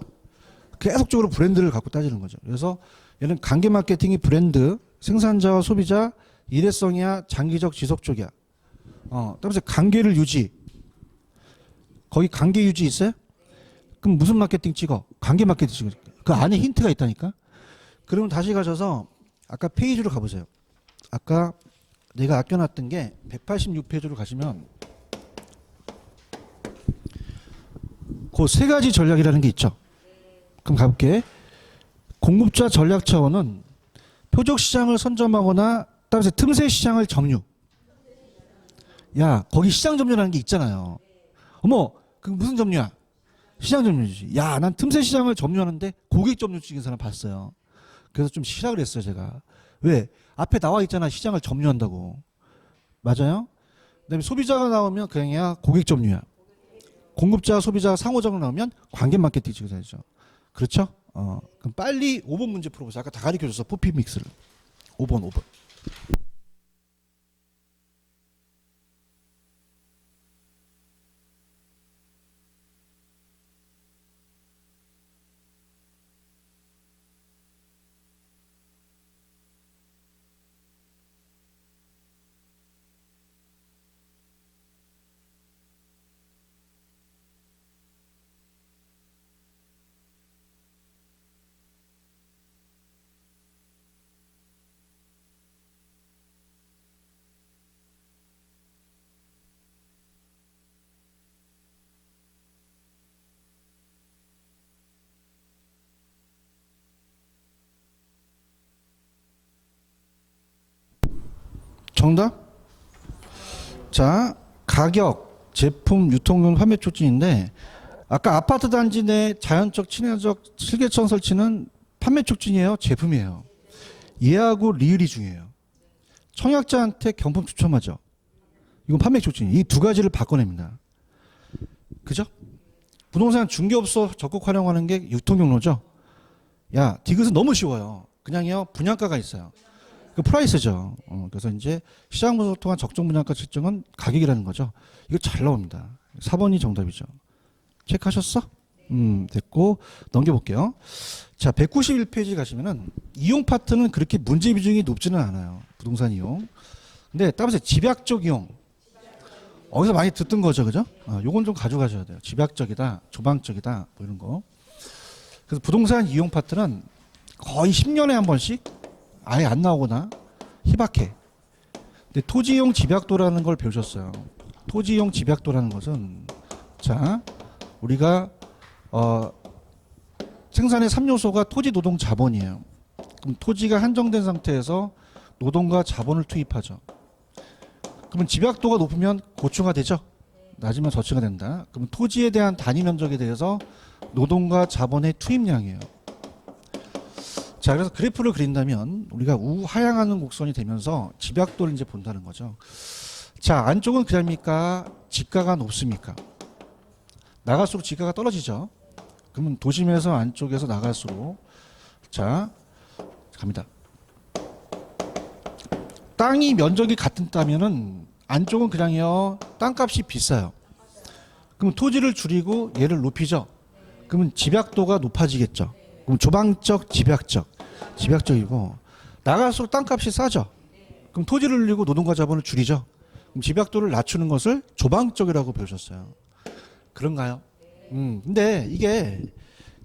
계속적으로 브랜드를 갖고 따지는 거죠. 그래서 얘는 관계 마케팅이 브랜드, 생산자와 소비자, 일회성이야 장기적 지속적이야. 따라서 관계를 유지. 거기 관계 유지 있어요? 그럼 무슨 마케팅 찍어? 관계 마케팅 찍어. 그 안에 힌트가 있다니까. 그러면 다시 가셔서 아까 페이지로 가보세요. 아까 내가 아껴놨던 게 186페이지로 가시면 그 세 가지 전략이라는 게 있죠. 그럼 가볼게. 공급자 전략 차원은 표적 시장을 선점하거나 따라서 틈새 시장을 점유. 야, 거기 시장 점유라는 게 있잖아요. 어머, 그 무슨 점유야? 시장 점유지. 야, 난 틈새 시장을 점유하는데 고객 점유 찍은 사람 봤어요. 그래서 좀 시작을 했어요, 제가. 왜? 앞에 나와 있잖아, 시장을 점유한다고. 맞아요? 그다음에 소비자가 나오면 그냥이야 고객 점유야. 공급자, 소비자 상호작용 나오면 관계 마케팅 찍어야죠. 그렇죠? 그럼 빨리 5번 문제 풀어보세요. 아까 다 가르쳐줬어, 포피 믹스를. 5번. 정답? 자, 가격, 제품, 유통용 판매 촉진인데 아까 아파트 단지 내 자연적 친화적 실개천 설치는 판매 촉진이에요? 제품이에요? 얘하고 리을이 중요해요. 청약자한테 경품 추첨하죠. 이건 판매 촉진. 이 두 가지를 바꿔냅니다. 그죠? 부동산 중개업소 적극 활용하는 게 유통경로죠. 야, 디귿은 너무 쉬워요. 그냥요 분양가가 있어요. 그 프라이스죠. 그래서 이제 시장분석을 통한 적정 분양가 측정은 가격이라는 거죠. 이거 잘 나옵니다. 4번이 정답이죠. 체크하셨어? 됐고 넘겨볼게요. 자, 191페이지 가시면은 이용 파트는 그렇게 문제 비중이 높지는 않아요. 부동산 이용. 근데 따라서 집약적 이용. 어디서 많이 듣던 거죠, 그죠? 요건 좀 가져가셔야 돼요. 집약적이다, 조방적이다, 뭐 이런 거. 그래서 부동산 이용 파트는 거의 10년에 한 번씩 아예 안 나오거나 희박해. 근데 토지이용 집약도라는 걸 배우셨어요. 토지이용 집약도라는 것은 자, 우리가 생산의 3요소가 토지, 노동, 자본이에요. 그럼 토지가 한정된 상태에서 노동과 자본을 투입하죠. 그러면 집약도가 높으면 고추가 되죠. 낮으면 저추가 된다. 그럼 토지에 대한 단위 면적에 대해서 노동과 자본의 투입량이에요. 자, 그래서 그래프를 그린다면 우리가 우하향하는 곡선이 되면서 집약도를 이제 본다는 거죠. 자, 안쪽은 그럽니까? 지가가 높습니까? 나갈수록 지가가 떨어지죠. 그러면 도심에서 안쪽에서 나갈수록 자 갑니다. 땅이 면적이 같은 땅면은 안쪽은 그냥요 땅값이 비싸요. 그럼 토지를 줄이고 얘를 높이죠. 그러면 집약도가 높아지겠죠. 그럼 조방적, 집약적이고 나갈수록 땅값이 싸죠. 그럼 토지를 늘리고 노동과 자본을 줄이죠. 그럼 집약도를 낮추는 것을 조방적이라고 배우셨어요. 그런가요? 근데 이게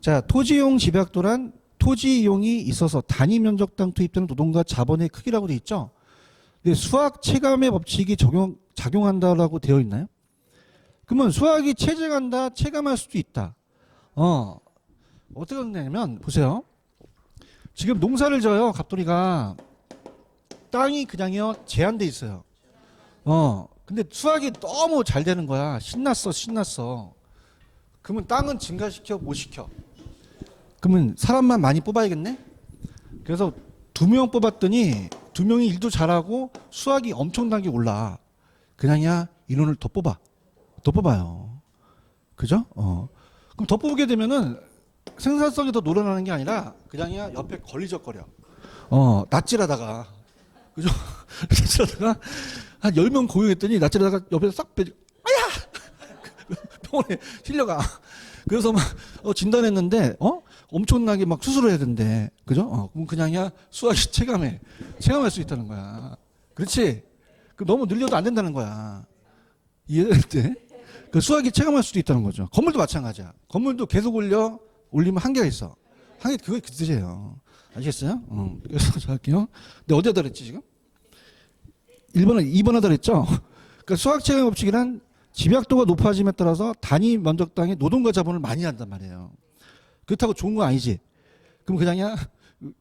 자 토지용 집약도란 토지 이용이 있어서 단위 면적당 투입되는 노동과 자본의 크기라고 돼 있죠. 근데 수학 체감의 법칙이 작용한다라고 되어 있나요? 그러면 수학이 체증한다, 체감할 수도 있다. 어떻게 되냐면 보세요. 지금 농사를 져요. 갑돌이가 땅이 그냥요 제한돼 있어요. 근데 수학이 너무 잘 되는 거야. 신났어. 그러면 땅은 증가시켜 못 시켜. 그러면 사람만 많이 뽑아야겠네. 그래서 2명 뽑았더니 2명이 일도 잘하고 수학이 엄청나게 올라. 그냥이야 인원을 더 뽑아요. 그죠? 그럼 더 뽑게 되면은 생산성이 더 늘어나는 게 아니라 그냥이야 옆에 걸리적거려. 낯질하다가 그죠? 낯질하다가 한 10명 고용했더니 낯질하다가 옆에서 싹 빼. 아야! 병원에 실려가. 그래서 막 진단했는데 엄청나게 막 수술을 해야 된대. 그죠? 그럼 그냥이야 수학이 체감할 수 있다는 거야. 그렇지? 그 너무 늘려도 안 된다는 거야. 이해될 때? 그 수학이 체감할 수도 있다는 거죠. 건물도 마찬가지야. 건물도 계속 올리면 한계가 있어. 그게 그 뜻이에요. 아시겠어요? 그래서 자 할게요. 근데 어디다 그랬지 지금? 2번 하다 그랬죠? 그러니까 수학 체감 법칙이란 집약도가 높아짐에 따라서 단위 면적당의 노동과 자본을 많이 한단 말이에요. 그렇다고 좋은 거 아니지? 그럼 그냥이야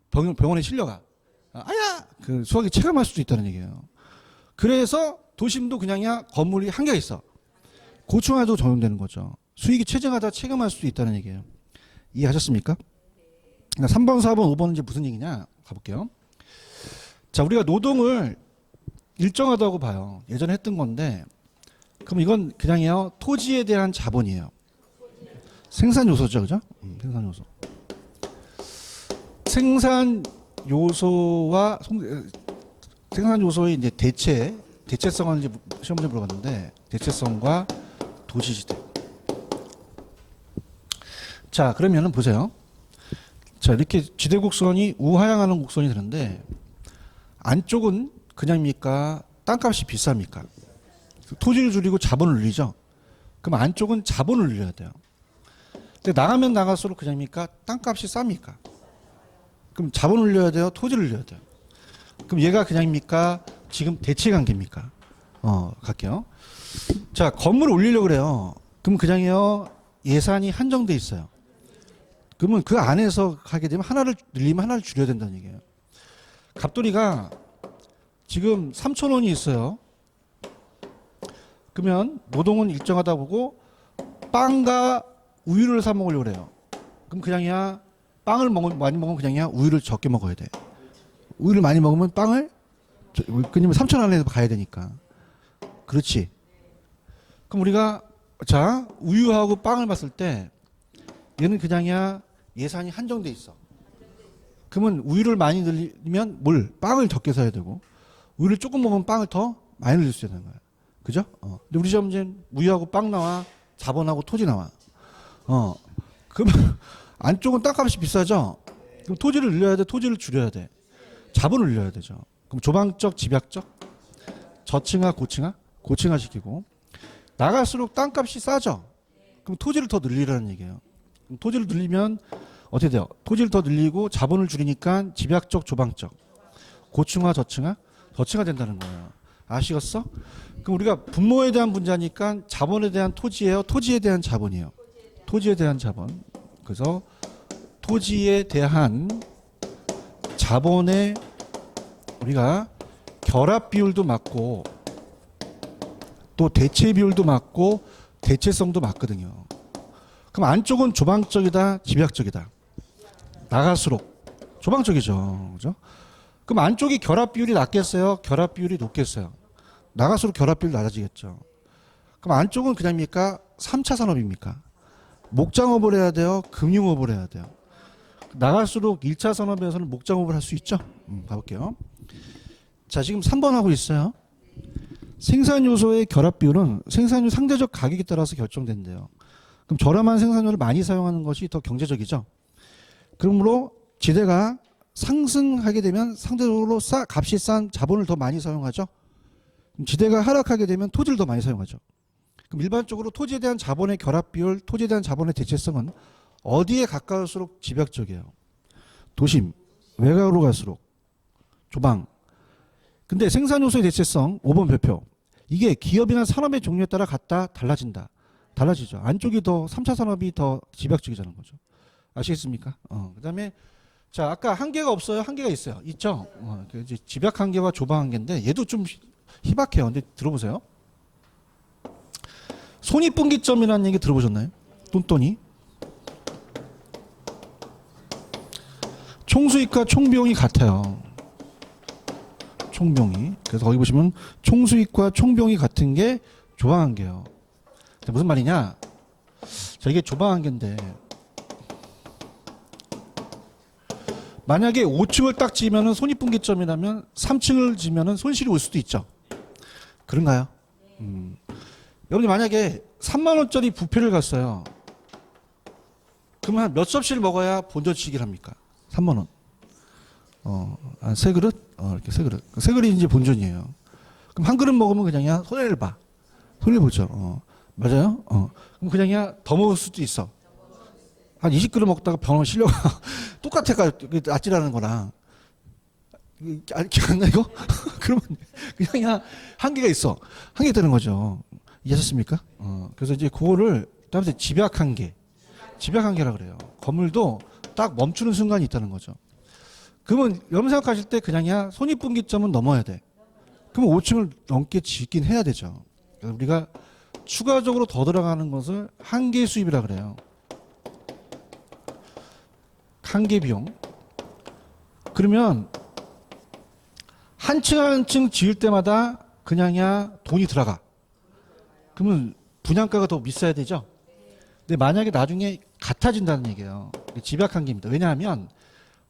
병원에 실려가. 아야! 그 수학이 체감할 수도 있다는 얘기예요. 그래서 도심도 그냥이야 건물이 한계가 있어. 고층화도 적용되는 거죠. 수익이 체증하다 체감할 수도 있다는 얘기예요. 이해하셨습니까? 3번, 4번, 5번은 이제 무슨 얘기냐? 가볼게요. 자, 우리가 노동을 일정하다고 봐요. 예전에 했던 건데, 그럼 이건 그냥요 토지에 대한 자본이에요. 생산 요소죠, 그죠? 생산 요소. 생산 요소와 생산 요소의 이제 대체성을 이제 시험 문제 물어봤는데 대체성과 도시지대. 자, 그러면은 보세요. 자, 이렇게 지대 곡선이 우하향하는 곡선이 되는데 안쪽은 그냥입니까? 땅값이 비쌉니까? 토지를 줄이고 자본을 늘리죠. 그럼 안쪽은 자본을 늘려야 돼요. 근데 나가면 나갈수록 그냥입니까? 땅값이 쌉니까? 그럼 자본을 늘려야 돼요? 토지를 늘려야 돼요? 그럼 얘가 그냥입니까? 지금 대치 관계입니까? 갈게요. 자, 건물을 올리려고 그래요. 그럼 그냥요 예산이 한정돼 있어요. 그러면 그 안에서 하게 되면 하나를 늘리면 하나를 줄여야 된다는 얘기예요. 갑돌이가 지금 3,000원이 있어요. 그러면 노동은 일정하다 보고 빵과 우유를 사 먹으려고 그래요. 그럼 그냥이야 빵을 많이 먹으면 그냥이야 우유를 적게 먹어야 돼. 우유를 많이 먹으면 빵을 그러면 3,000원 안에 가야 되니까. 그렇지. 그럼 우리가 자 우유하고 빵을 봤을 때 얘는 그냥이야 예산이 한정돼 있어. 그러면 우유를 많이 늘리면 빵을 적게 사야 되고 우유를 조금 먹으면 빵을 더 많이 늘릴 수 있는 거야. 그죠? 근데 우리 시험 문제는 우유하고 빵 나와 자본하고 토지 나와. 그러면 안쪽은 땅값이 비싸죠. 그럼 토지를 늘려야 돼, 토지를 줄여야 돼, 자본을 늘려야 되죠. 그럼 조방적, 집약적, 저층화, 고층화 시키고 나갈수록 땅값이 싸죠. 그럼 토지를 더 늘리라는 얘기예요. 그럼 토지를 늘리면 어떻게 돼요? 토지를 더 늘리고 자본을 줄이니까 집약적, 조방적, 고층화, 저층화 된다는 거예요. 아시겠어? 그럼 우리가 분모에 대한 분자니까 자본에 대한 토지예요, 토지에 대한 자본이에요. 토지에 대한 자본. 그래서 토지에 대한 자본의 우리가 결합 비율도 맞고 또 대체 비율도 맞고 대체성도 맞거든요. 그럼 안쪽은 조방적이다, 집약적이다. 나갈수록 조방적이죠. 그죠? 그럼 안쪽이 결합 비율이 낮겠어요? 결합 비율이 높겠어요? 나갈수록 결합 비율이 낮아지겠죠. 그럼 안쪽은 그냥입니까? 3차 산업입니까? 목장업을 해야 돼요? 금융업을 해야 돼요? 나갈수록 1차 산업에서는 목장업을 할 수 있죠? 가볼게요. 자, 지금 3번 하고 있어요. 생산 요소의 결합 비율은 생산료 상대적 가격에 따라서 결정된대요. 그럼 저렴한 생산료를 많이 사용하는 것이 더 경제적이죠. 그러므로 지대가 상승하게 되면 상대적으로 값이 싼 자본을 더 많이 사용하죠. 그럼 지대가 하락하게 되면 토지를 더 많이 사용하죠. 그럼 일반적으로 토지에 대한 자본의 결합 비율, 토지에 대한 자본의 대체성은 어디에 가까울수록 집약적이에요? 도심, 외곽으로 갈수록, 조방. 근데 생산 요소의 대체성 5번 별표. 이게 기업이나 산업의 종류에 따라 갖다 달라진다. 달라지죠. 안쪽이 더 3차 산업이 더 집약적이자는 거죠. 아시겠습니까? 그다음에 자, 아까 한계가 없어요? 한계가 있어요. 있죠? 이제 집약 한계와 조방 한계인데 얘도 좀 희박해요. 근데 들어보세요. 손익분기점이라는 얘기 들어보셨나요? 똔똔이. 총수익과 총비용이 같아요. 총비용이. 그래서 거기 보시면 총수익과 총비용이 같은 게 조방한계예요. 무슨 말이냐? 자, 이게 조방한계인데 만약에 5층을 딱 지으면 손익분기점이라면 3층을 지으면 손실이 올 수도 있죠. 그런가요? 여러분이 만약에 3만 원짜리 뷔페를 갔어요. 그러면 몇 접시를 먹어야 본전치기를 합니까? 3만 원. 세 그릇? 이렇게 세 그릇. 세 그릇이 이제 본전이에요. 그럼 한 그릇 먹으면 그냥이야 손해를 봐. 손해를 보죠. 맞아요? 그럼 그냥이야 더 먹을 수도 있어. 한 20그릇 먹다가 병원 실려가. 똑같아가 아찔하는 거랑. 기억나 이거? 그러면 그냥이야 한계가 있어. 한계 되는 거죠. 이해하셨습니까? 그래서 이제 그거를 다음에 집약 한계. 집약 한계라 그래요. 건물도 딱 멈추는 순간이 있다는 거죠. 그러면 여러분 생각하실 때 그냥이야 손익분기점은 넘어야 돼. 그러면 5층을 넘게 짓긴 해야 되죠. 그래서 우리가 추가적으로 더 들어가는 것을 한계 수입이라 그래요. 한계 비용. 그러면 한 층 한 층 지을 때마다 그냥이야 돈이 들어가. 그러면 분양가가 더 비싸야 되죠. 근데 만약에 나중에 같아진다는 얘기예요. 집약 한계입니다. 왜냐하면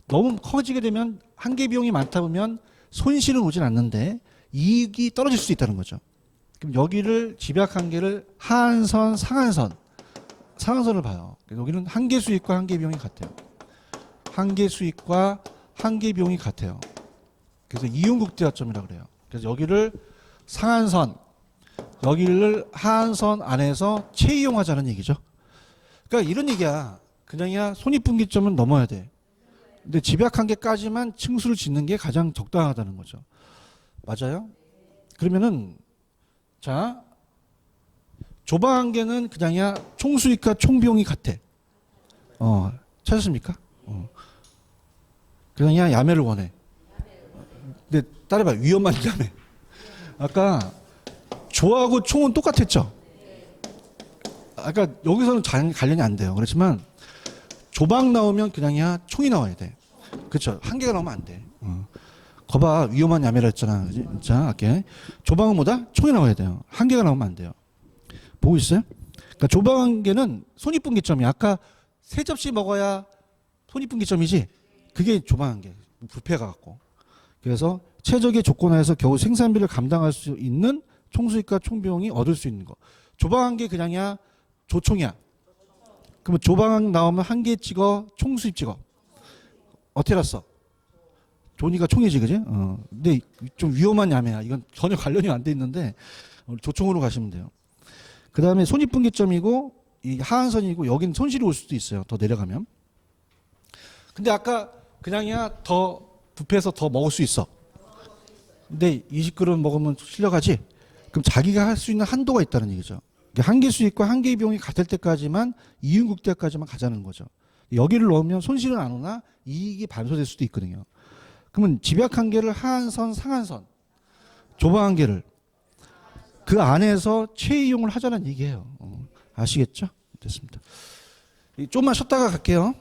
너무 커지게 되면 한계 비용이 많다 보면 손실은 오진 않는데 이익이 떨어질 수 있다는 거죠. 그럼 여기를 집약 한계를 하한선, 상한선, 상한선을 봐요. 여기는 한계 수익과 한계 비용이 같아요. 한계 수익과 한계 비용이 같아요. 그래서 이윤국대화점이라고 그래요. 그래서 여기를 상한선, 여기를 하한선 안에서 채이용하자는 얘기죠. 그러니까 이런 얘기야. 그냥이야 손익분기점은 넘어야 돼. 근데 집약 한계까지만 층수를 짓는 게 가장 적당하다는 거죠. 맞아요? 그러면은 자 조방 한계는 그냥이야 총수익과 총비용이 같아. 찾았습니까? 그냥이야 야매를 원해. 근데 따라봐 위험한 야매. 아까 조하고 총은 똑같았죠. 아까 여기서는 관련이 안 돼요. 그렇지만 조방 나오면 그냥이야 총이 나와야 돼. 그렇죠. 한계가 나오면 안 돼. 거봐 위험한 야매라 했잖아. 자, 할게. 조방은 뭐다? 총이 나와야 돼요. 한계가 나오면 안 돼요. 보고 있어요? 그러니까 조방 한계는 손익분기점이 아까 세 접시 먹어야 손익분기점이지. 그게 조방 한계. 부패가 갖고. 그래서 최적의 조건 하에서 겨우 생산비를 감당할 수 있는 총수익과 총비용이 얻을 수 있는 거. 조방 한계 그냥이야 조총이야. 그러면 조방 나오면 한계 찍어 총수입 찍어. 어떻게 알았어? 조니가 총이지 그지? 근데 좀 위험한 야매야. 이건 전혀 관련이 안 돼 있는데 조총으로 가시면 돼요. 그 다음에 손익분기점이고 이 하한선이고 여기는 손실이 올 수도 있어요. 더 내려가면. 근데 아까 그냥이야 더 부패해서 더 먹을 수 있어. 근데 20그릇 먹으면 실려가지? 그럼 자기가 할 수 있는 한도가 있다는 얘기죠. 한계 수익과 한계 비용이 같을 때까지만 이윤국대까지만 가자는 거죠. 여기를 넣으면 손실은 안 오나 이익이 반소될 수도 있거든요. 그러면 집약 한계를 하한선, 상한선, 조방 한계를 그 안에서 최이용을 하자는 얘기예요. 아시겠죠? 됐습니다. 좀만 쉬었다가 갈게요.